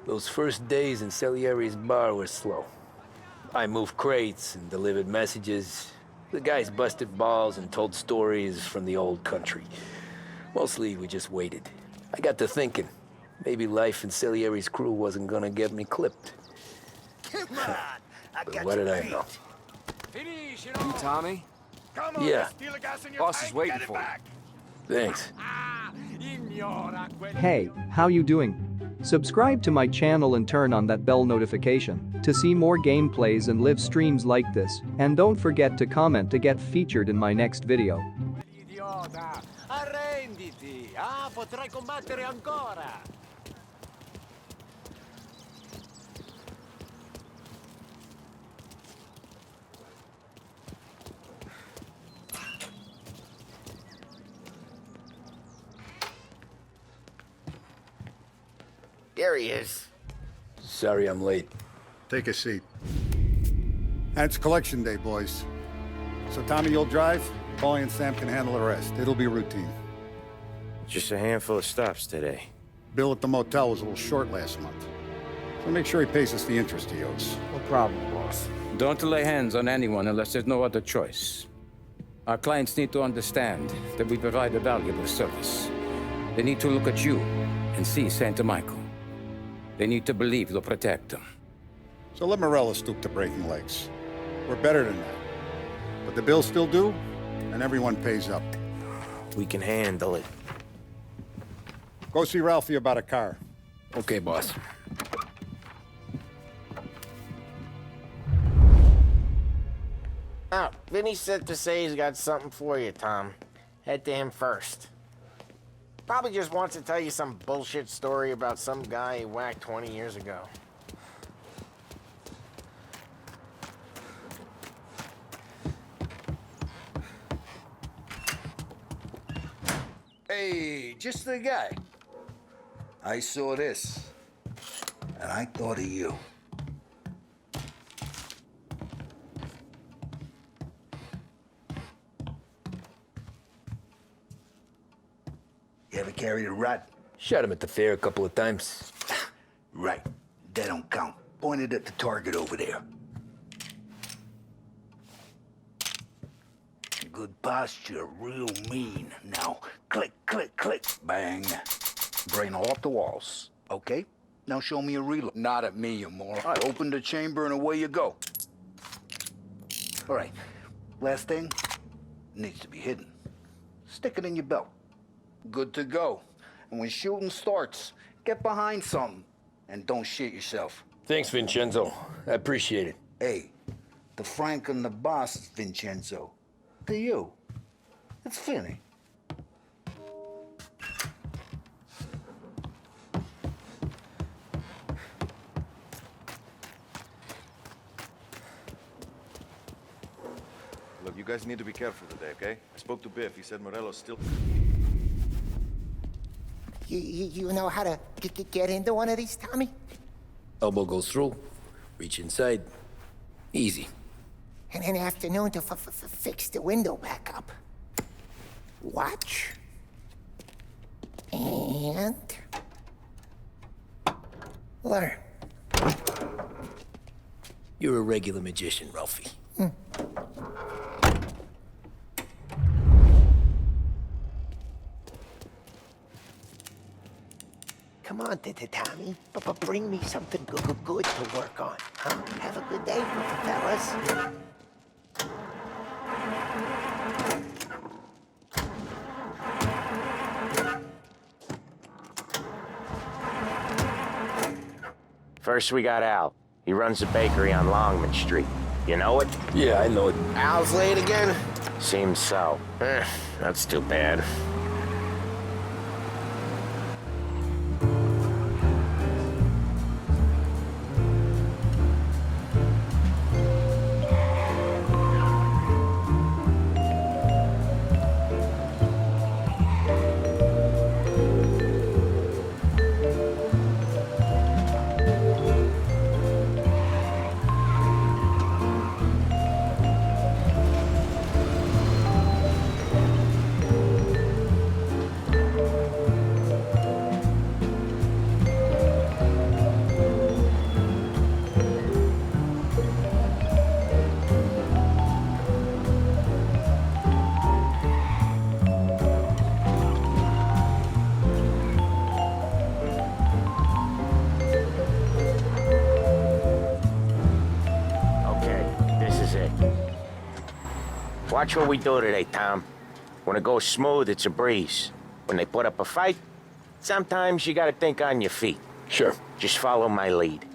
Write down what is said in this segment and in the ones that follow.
Those first days in Salieri's bar were slow. I moved crates and delivered messages. The guys busted balls and told stories from the old country. Mostly, we just waited. I got to thinking, maybe life in Salieri's crew wasn't gonna get me clipped. Come on, But what did I know? You Tommy? Come on, Yeah. steal the gas in your Boss tank, is waiting get it for you. back. Thanks. Hey, how you doing? Subscribe to my channel and turn on that bell notification to see more gameplays and live streams like this, and don't forget to comment to get featured in my next video. Idiota! Arrenditi! Ah, potrai combattere ancora! There he is. Sorry I'm late. Take a seat. And it's collection day, boys. So Tommy, you'll drive. Paulie and Sam can handle the rest. It'll be routine. Just a handful of stops today. Bill at the motel was a little short last month. So make sure he pays us the interest he owes. No problem, boss. Don't lay hands on anyone unless there's no other choice. Our clients need to understand that we provide a valuable service. They need to look at you and see Santa Michael. They need to believe you'll protect them. So let Morella stoop to breaking legs. We're better than that. But the bills still due, and everyone pays up. We can handle it. Go see Ralphie about a car. Okay, boss. Oh, Vinny said to say he's got something for you, Tom. Head to him first. Probably just wants to tell you some bullshit story about some guy he whacked 20 years ago. Hey, just the guy. I saw this, and I thought of you. You ever carried a rat? Shot him at the fair a couple of times. Right. That don't count. Pointed at the target over there. Good posture, real mean. Now, click, click, click, bang. Brain off the walls. Okay? Now show me a reload. Not at me, you moron. I open the chamber and away you go. All right. Last thing. Needs to be hidden. Stick it in your belt. Good to go. And when shooting starts, get behind something. And don't shit yourself. Thanks, Vincenzo. I appreciate it. Hey, the Frank and the boss, Vincenzo. To you. It's Finny. Look, you guys need to be careful today, okay? I spoke to Biff. He said Morello's still... You know how to get into one of these, Tommy? Elbow goes through, reach inside. Easy. And an afternoon to fix the window back up. Watch. And... learn. You're a regular magician, Ralphie. Come on, Tommy. But bring me something good to work on. Huh? Have a good day, fellas. First, we got Al. He runs a bakery on Longman Street. You know it? Yeah, I know it. Al's late again? Seems so. That's too bad. Watch what we do today, Tom. When it goes smooth, it's a breeze. When they put up a fight, sometimes you gotta think on your feet. Sure. Just follow my lead.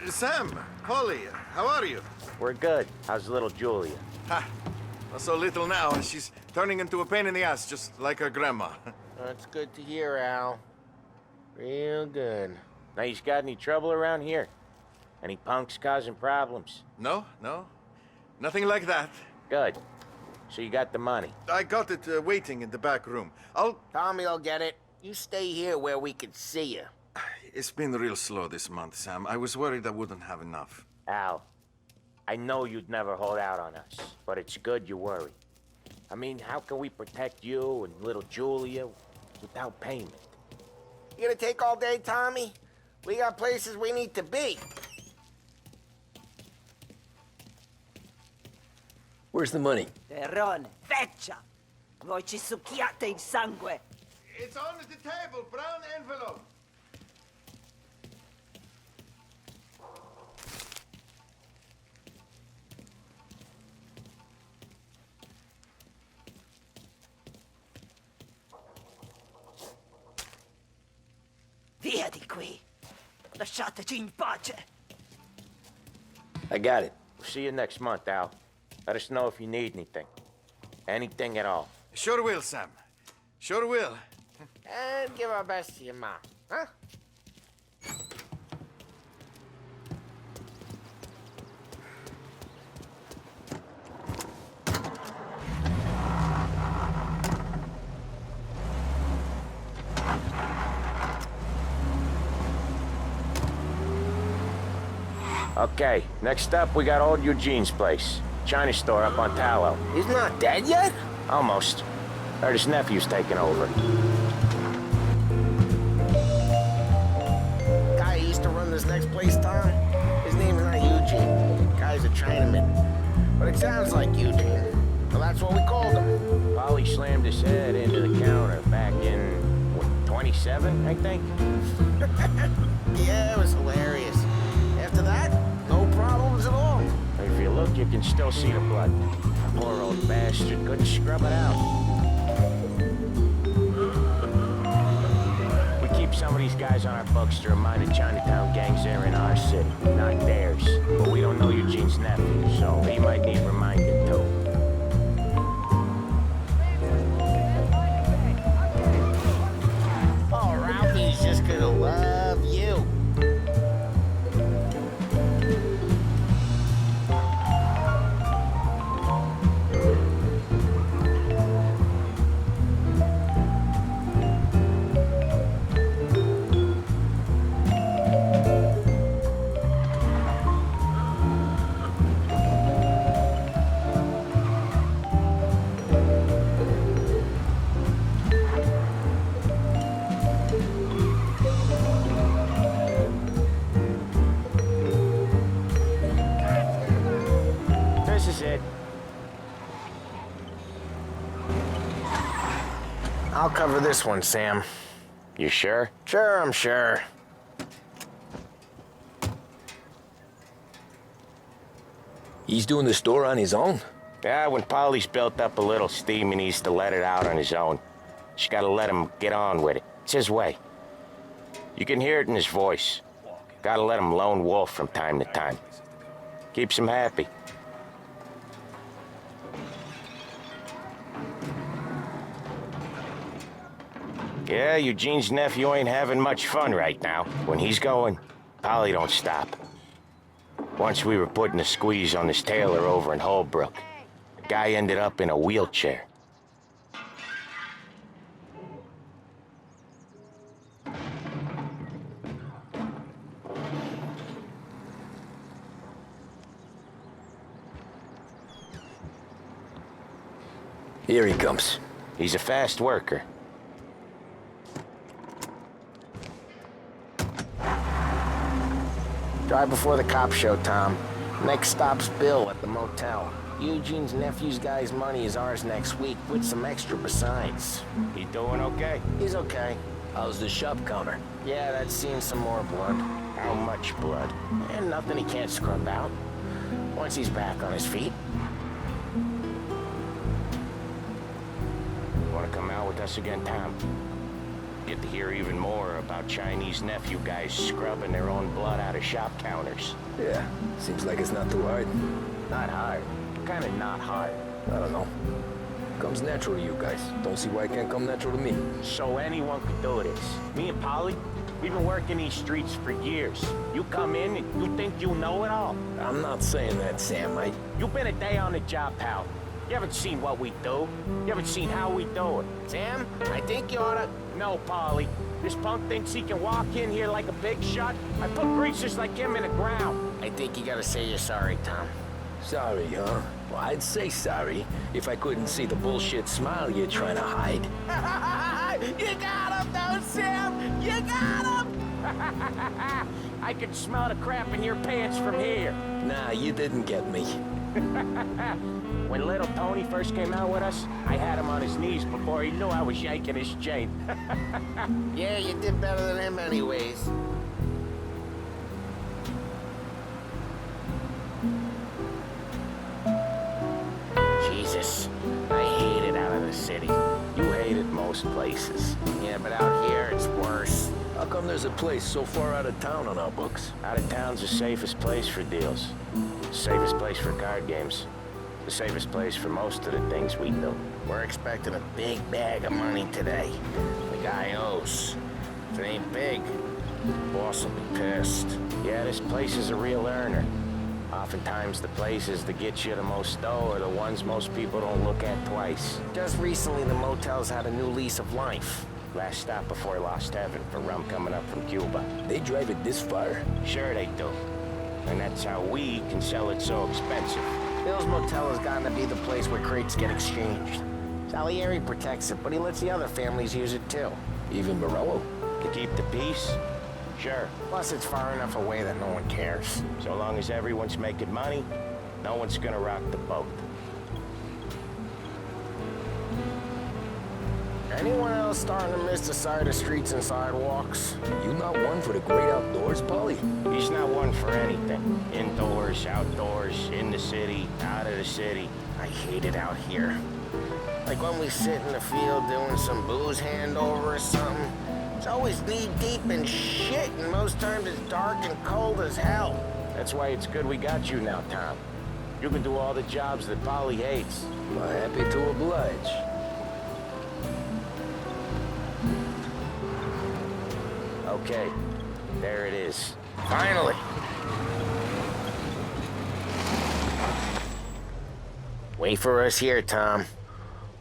Sam, Polly, how are you? We're good. How's little Julia? Ha! Not so little now. She's turning into a pain in the ass, just like her grandma. That's good to hear, Al. Real good. Now, you got any trouble around here? Any punks causing problems? No, no. Nothing like that. Good. So you got the money. I got it waiting in the back room. Tommy will get it. You stay here where we can see you. It's been real slow this month, Sam. I was worried I wouldn't have enough. Al, I know you'd never hold out on us, but it's good you worry. I mean, how can we protect you and little Julia without payment? You gonna take all day, Tommy? We got places we need to be. Where's the money? Terrone, feccia! Voi ci succhiate il sangue! It's on the table, brown envelope. Via di qui! Lasciateci in pace! I got it. See you next month, Al. Let us know if you need anything. Anything at all. Sure will, Sam. Sure will. And give our best to your mom, huh? Okay, next up, we got old Eugene's place. China store up on Tallow. He's not dead yet? Almost. Heard his nephew's taking over. Guy who used to run this next place, Tom? His name's not Eugene. Guy's a Chinaman. But it sounds like Eugene. Well, that's what we called him. Polly slammed his head into the counter back in, what, 27, I think? Yeah, it was hilarious. After that, no problems at all. If you look, you can still see the blood. Poor old bastard couldn't scrub it out. We keep some of these guys on our books to remind the Chinatown gangs they're in our city, not theirs. But we don't know Eugene's nephew, so he might need reminding too. Oh, Ralphie's just gonna love you. This is it. I'll cover this one, Sam. You sure? Sure, I'm sure. He's doing the store on his own? Yeah, when Polly's built up a little steam, he needs to let it out on his own. Just gotta let him get on with it. It's his way. You can hear it in his voice. Gotta let him lone wolf from time to time. Keeps him happy. Yeah, Eugene's nephew ain't having much fun right now. When he's going, Polly don't stop. Once we were putting a squeeze on this tailor over in Holbrook. The guy ended up in a wheelchair. Here he comes. He's a fast worker. Drive before the cops show, Tom. Next stop's Bill at the motel. Eugene's nephew's guy's money is ours next week, with some extra besides. He doing okay? He's okay. How's the shop counter? Yeah, that's seen some more blood. How much blood? And nothing he can't scrub out. Once he's back on his feet. Want to come out with us again, Tom? Get to hear even more about Chinese nephew guys scrubbing their own blood out of shop counters. Yeah, seems like it's not too hard. Not hard. Kind of not hard. I don't know. Comes natural to you guys. Don't see why it can't come natural to me. So anyone could do this. Me and Polly, we've been working these streets for years. You come in and you think you know it all. I'm not saying that, Sam. You've been a day on the job, pal. You haven't seen what we do. You haven't seen how we do it. Sam, I think you oughta... No, Polly. This punk thinks he can walk in here like a big shot. I put greasers like him in the ground. I think you gotta say you're sorry, Tom. Sorry, huh? Well, I'd say sorry if I couldn't see the bullshit smile you're trying to hide. You got him, though, Sam! You got him! I can smell the crap in your pants from here. Nah, you didn't get me. When little Tony first came out with us, I had him on his knees before he knew I was yanking his chain. Yeah, you did better than him anyways. Jesus, I hate it out of the city. You hate it most places. Yeah, but out here, it's worse. How come there's a place so far out of town on our books? Out of town's the safest place for deals. Safest place for card games. The safest place for most of the things we do. We're expecting a big bag of money today. The guy owes. If it ain't big, the boss will be pissed. Yeah, this place is a real earner. Oftentimes the places that get you the most dough are the ones most people don't look at twice. Just recently, the motel's had a new lease of life. Last stop before Lost Heaven for rum coming up from Cuba. They drive it this far? Sure they do. And that's how we can sell it so expensive. Bill's Motel has gotten to be the place where crates get exchanged. Salieri protects it, but he lets the other families use it too. Even Morello? To keep the peace? Sure. Plus, it's far enough away that no one cares. So long as everyone's making money, no one's gonna rock the boat. Anyone else starting to miss the side of streets and sidewalks? You not one for the great outdoors, Polly? He's not one for anything. Indoors, outdoors, in the city, out of the city. I hate it out here. Like when we sit in the field doing some booze handover or something. It's always knee-deep in shit, and most times it's dark and cold as hell. That's why it's good we got you now, Tom. You can do all the jobs that Polly hates. Well, happy to oblige. Okay, there it is. Finally. Wait for us here, Tom.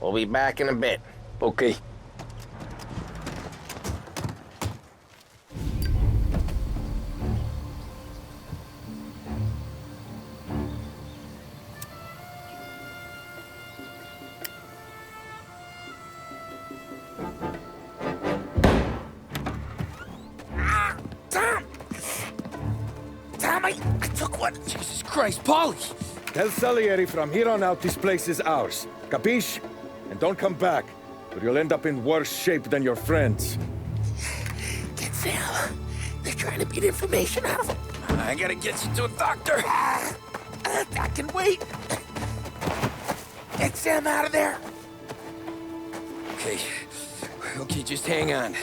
We'll be back in a bit. Okay. I took one. Jesus Christ, Polly! Tell Salieri from here on out this place is ours. Capiche? And don't come back, or you'll end up in worse shape than your friends. Get Sam. They're trying to beat information out of him. I gotta get you to a doctor. I can wait. Get Sam out of there. Okay. Okay, just hang on.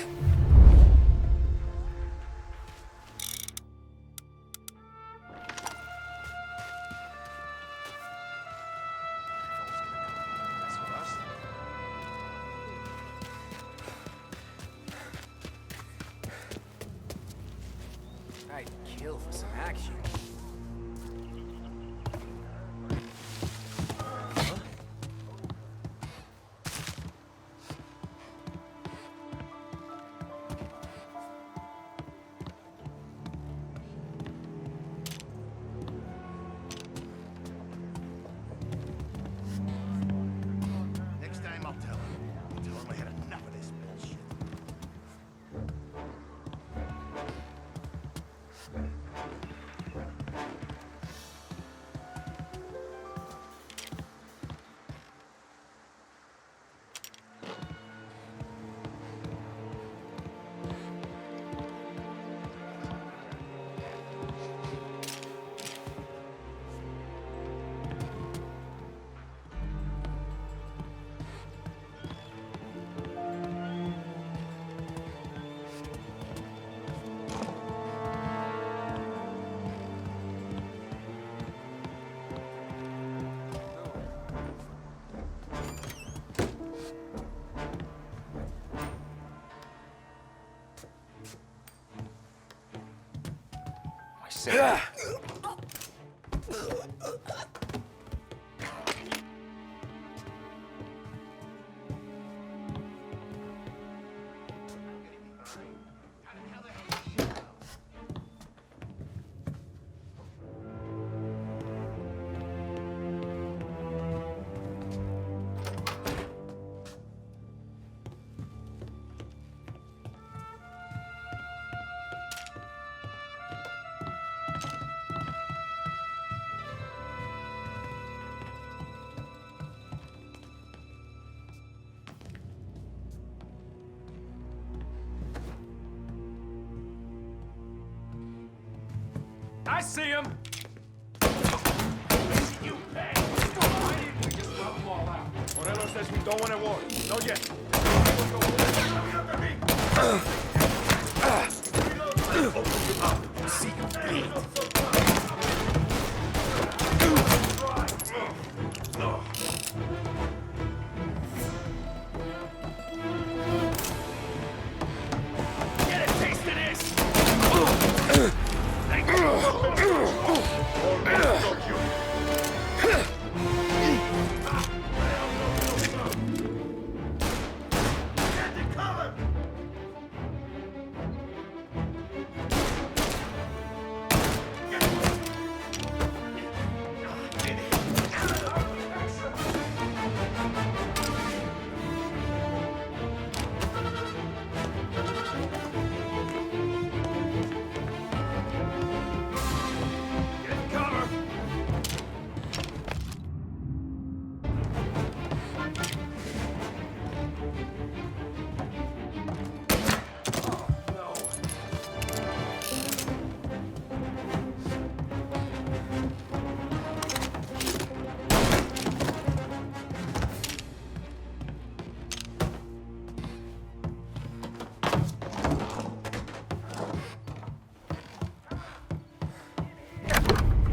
I'd kill for some action. Next time I'll tell him. I'll tell him I had enough of this bullshit. Sam. I see him! You pay! Why didn't we just rub them all out? Morello says we don't want a war. Not yet. Get a taste of this!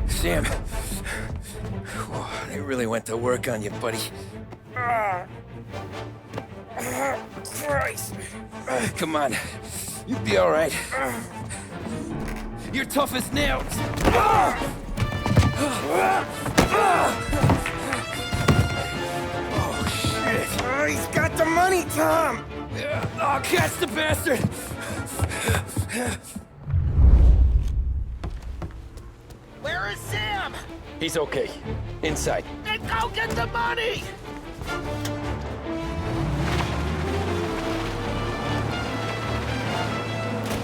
Sam, they really went to work on you, buddy. Christ. Come on, you'll be all right. You're tough as nails. Oh, shit. He's got the money, Tom! Oh, catch the bastard! Where is Sam? He's okay. Inside. Then go get the money!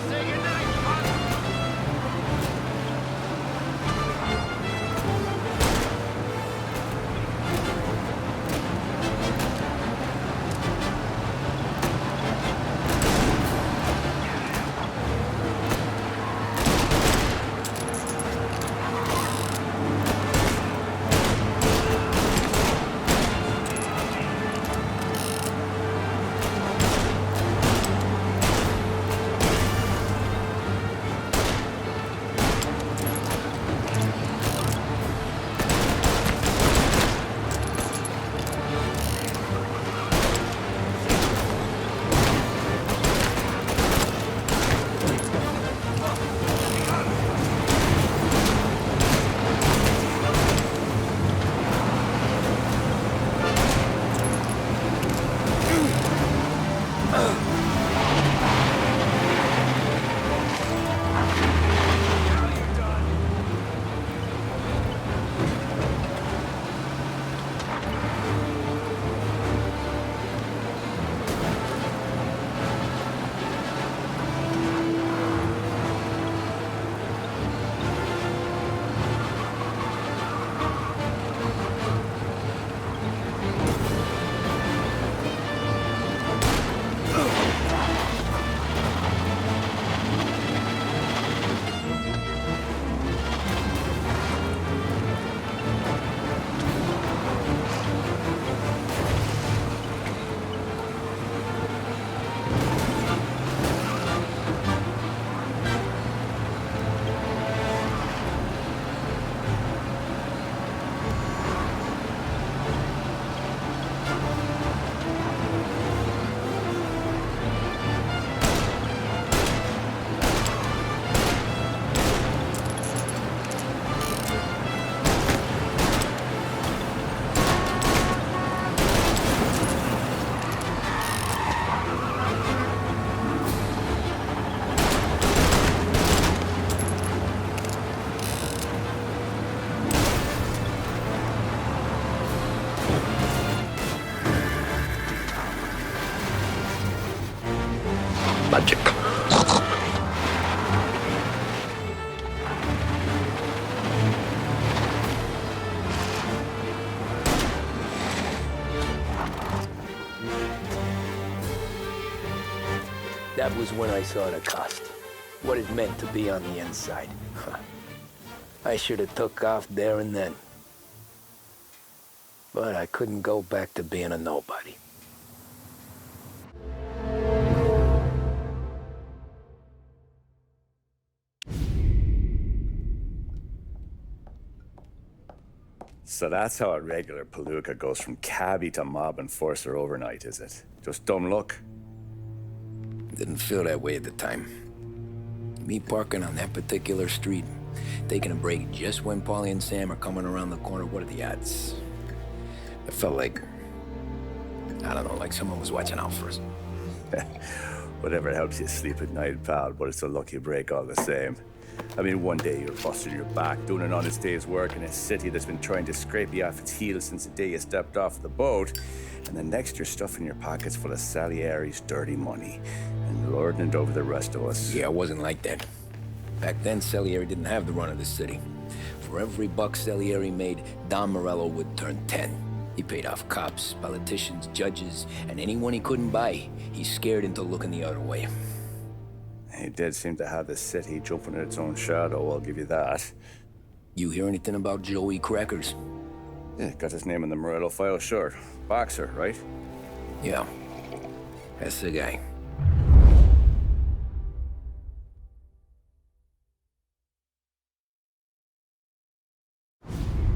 Say goodnight, Pop. That was when I saw the cost. What it meant to be on the inside. I should have took off there and then. But I couldn't go back to being a nobody. So that's how a regular palooka goes from cabbie to mob enforcer overnight, is it? Just dumb luck? Didn't feel that way at the time. Me parking on that particular street, taking a break just when Paulie and Sam are coming around the corner, what are the odds? It felt like, I don't know, like someone was watching out for us. Whatever helps you sleep at night, pal, but it's a lucky break all the same. I mean, one day you're busting your back, doing an honest day's work in a city that's been trying to scrape you off its heels since the day you stepped off the boat, and then next you're stuffing your pockets full of Salieri's dirty money and lording it over the rest of us. Yeah, it wasn't like that. Back then, Salieri didn't have the run of the city. For every buck Salieri made, Don Morello would turn 10. He paid off cops, politicians, judges, and anyone he couldn't buy, he scared into looking the other way. He did seem to have the city jumping in its own shadow, I'll give you that. You hear anything about Joey Crackers? Yeah, got his name in the Morello file, sure. Boxer, right? Yeah, that's the guy.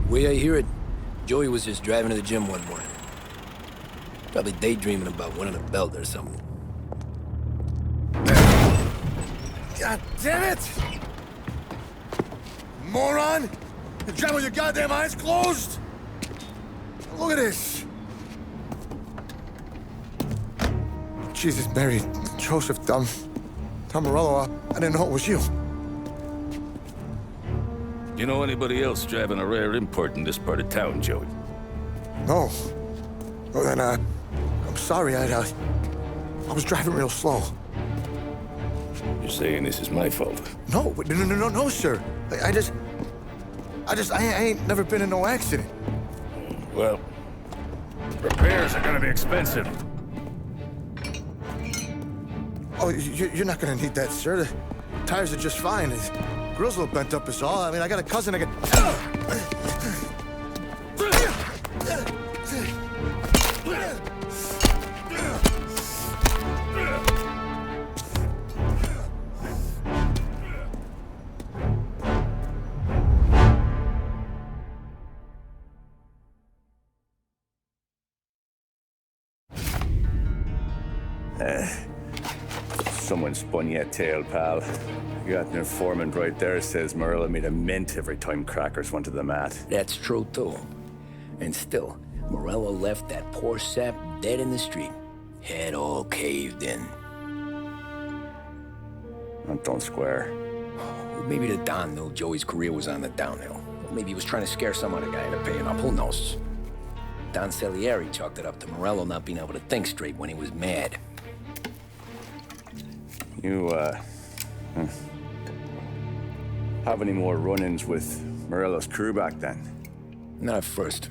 Way I hear it, Joey was just driving to the gym one morning. Probably daydreaming about winning a belt or something. God damn it! Moron! You drive with your goddamn eyes closed? Look at this! Jesus, Mary, Joseph, Tom Morello, I didn't know it was you. You know anybody else driving a rare import in this part of town, Joey? No. Well, then, I'm sorry, I was driving real slow. You're saying this is my fault? No, sir. I ain't never been in no accident. Well, repairs are gonna be expensive. Oh, you're not gonna need that, sir. The tires are just fine. The grill's a little bent up is all. I mean, I got a cousin I can... Someone spun you a tale, pal. You got an informant right there says Morello made a mint every time Crackers went to the mat. That's true, too. And still, Morello left that poor sap dead in the street. Head all caved in. Don't square. Maybe the Don knew Joey's career was on the downhill. Maybe he was trying to scare some other guy into paying up. Who knows? Don Salieri chalked it up to Morello not being able to think straight when he was mad. You, have any more run-ins with Morello's crew back then? Not at first.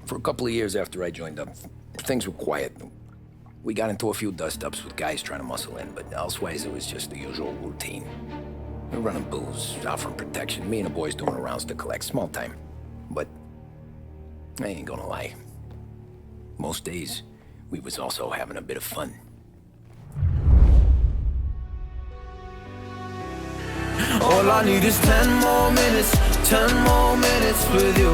For a couple of years after I joined up, things were quiet. We got into a few dust-ups with guys trying to muscle in, but elsewise it was just the usual routine. We're running booze, offering protection, me and the boys doing rounds to collect, small time. But I ain't gonna lie. Most days, we was also having a bit of fun. All I need is 10 more minutes with you.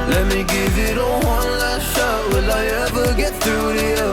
Let me give it a one last shot. Will I ever get through to you?